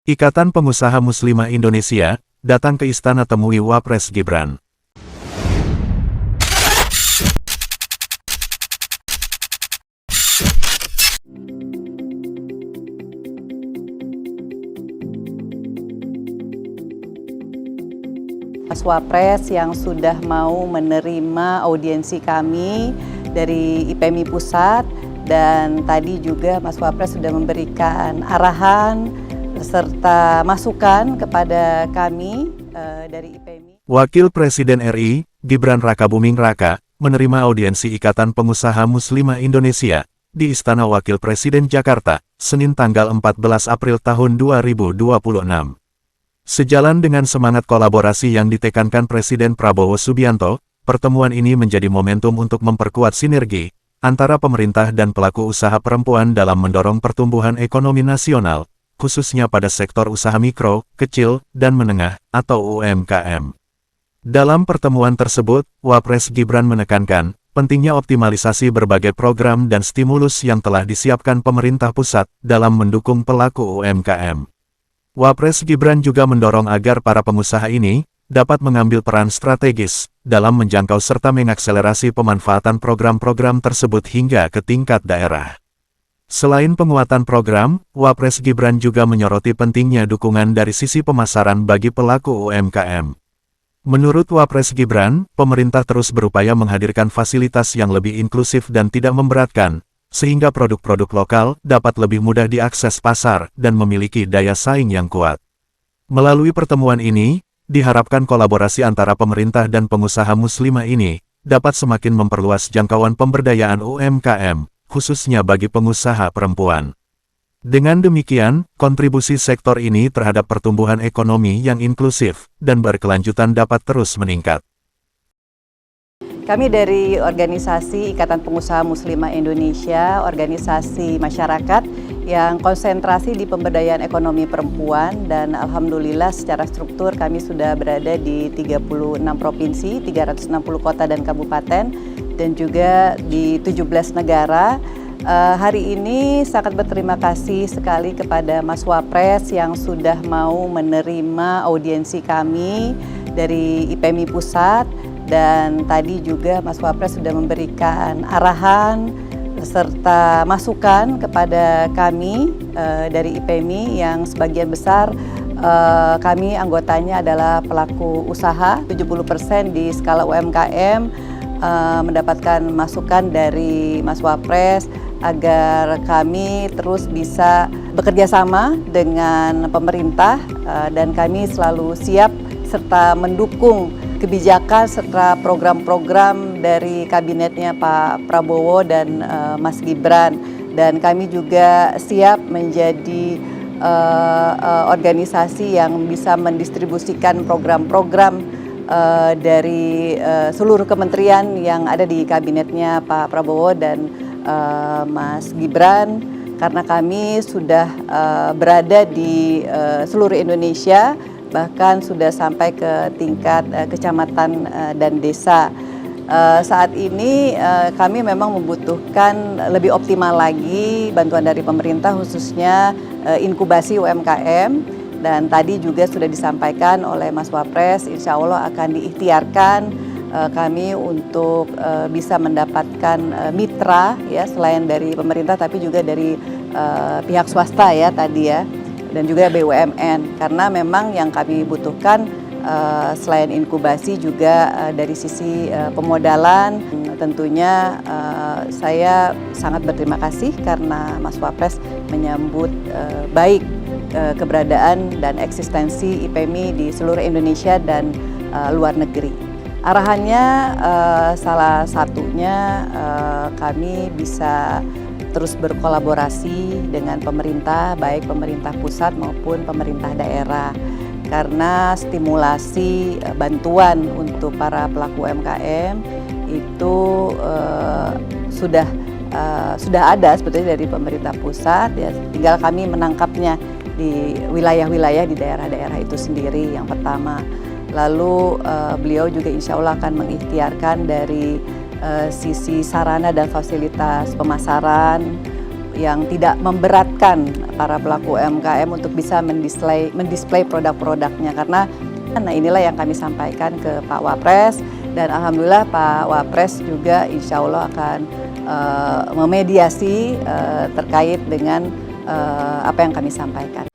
Ikatan Pengusaha Muslimah Indonesia datang ke Istana temui Wapres Gibran. Mas Wapres yang sudah mau menerima audiensi kami dari IPMI Pusat, dan tadi juga Mas Wapres sudah memberikan arahan serta masukan kepada kami dari IPMI. Wakil Presiden RI, Gibran Rakabuming Raka, menerima audiensi Ikatan Pengusaha Muslimah Indonesia di Istana Wakil Presiden Jakarta, Senin tanggal 14 April tahun 2026. Sejalan dengan semangat kolaborasi yang ditekankan Presiden Prabowo Subianto, pertemuan ini menjadi momentum untuk memperkuat sinergi antara pemerintah dan pelaku usaha perempuan dalam mendorong pertumbuhan ekonomi nasional, khususnya pada sektor usaha mikro, kecil, dan menengah, atau UMKM. Dalam pertemuan tersebut, Wapres Gibran menekankan pentingnya optimalisasi berbagai program dan stimulus yang telah disiapkan pemerintah pusat dalam mendukung pelaku UMKM. Wapres Gibran juga mendorong agar para pengusaha ini dapat mengambil peran strategis dalam menjangkau serta mengakselerasi pemanfaatan program-program tersebut hingga ke tingkat daerah. Selain penguatan program, Wapres Gibran juga menyoroti pentingnya dukungan dari sisi pemasaran bagi pelaku UMKM. Menurut Wapres Gibran, pemerintah terus berupaya menghadirkan fasilitas yang lebih inklusif dan tidak memberatkan, sehingga produk-produk lokal dapat lebih mudah diakses pasar dan memiliki daya saing yang kuat. Melalui pertemuan ini, diharapkan kolaborasi antara pemerintah dan pengusaha muslimah ini dapat semakin memperluas jangkauan pemberdayaan UMKM, khususnya bagi pengusaha perempuan. Dengan demikian, kontribusi sektor ini terhadap pertumbuhan ekonomi yang inklusif dan berkelanjutan dapat terus meningkat. Kami dari organisasi Ikatan Pengusaha Muslimah Indonesia, organisasi masyarakat yang konsentrasi di pemberdayaan ekonomi perempuan, dan alhamdulillah secara struktur kami sudah berada di 36 provinsi, 360 kota dan kabupaten, dan juga di 17 negara. Hari ini sangat berterima kasih sekali kepada Mas Wapres yang sudah mau menerima audiensi kami dari IPMI Pusat, dan tadi juga Mas Wapres sudah memberikan arahan serta masukan kepada kami dari IPMI yang sebagian besar kami anggotanya adalah pelaku usaha, 70% di skala UMKM, mendapatkan masukan dari Mas Wapres agar kami terus bisa bekerja sama dengan pemerintah, dan kami selalu siap serta mendukung kebijakan serta program-program dari kabinetnya Pak Prabowo dan Mas Gibran. Dan kami juga siap menjadi organisasi yang bisa mendistribusikan program-program dari seluruh kementerian yang ada di kabinetnya Pak Prabowo dan Mas Gibran, karena kami sudah berada di seluruh Indonesia, bahkan sudah sampai ke tingkat kecamatan dan desa. Saat ini kami memang membutuhkan lebih optimal lagi bantuan dari pemerintah, khususnya inkubasi UMKM, dan tadi juga sudah disampaikan oleh Mas Wapres, insya Allah akan diikhtiarkan kami untuk bisa mendapatkan mitra ya, selain dari pemerintah tapi juga dari pihak swasta ya tadi ya, dan juga BUMN, karena memang yang kami butuhkan selain inkubasi juga dari sisi pemodalan. Tentunya saya sangat berterima kasih karena Mas Wapres menyambut baik keberadaan dan eksistensi IPMI di seluruh Indonesia dan luar negeri. Arahannya salah satunya kami bisa terus berkolaborasi dengan pemerintah, baik pemerintah pusat maupun pemerintah daerah, karena stimulasi bantuan untuk para pelaku UMKM itu sudah ada sebetulnya dari pemerintah pusat ya, tinggal kami menangkapnya di wilayah-wilayah di daerah-daerah itu sendiri yang pertama. Lalu beliau juga insya Allah akan mengikhtiarkan dari sisi sarana dan fasilitas pemasaran, yang tidak memberatkan para pelaku UMKM untuk bisa mendisplay produk-produknya, karena inilah yang kami sampaikan ke Pak Wapres, dan alhamdulillah Pak Wapres juga insya Allah akan memediasi terkait dengan apa yang kami sampaikan.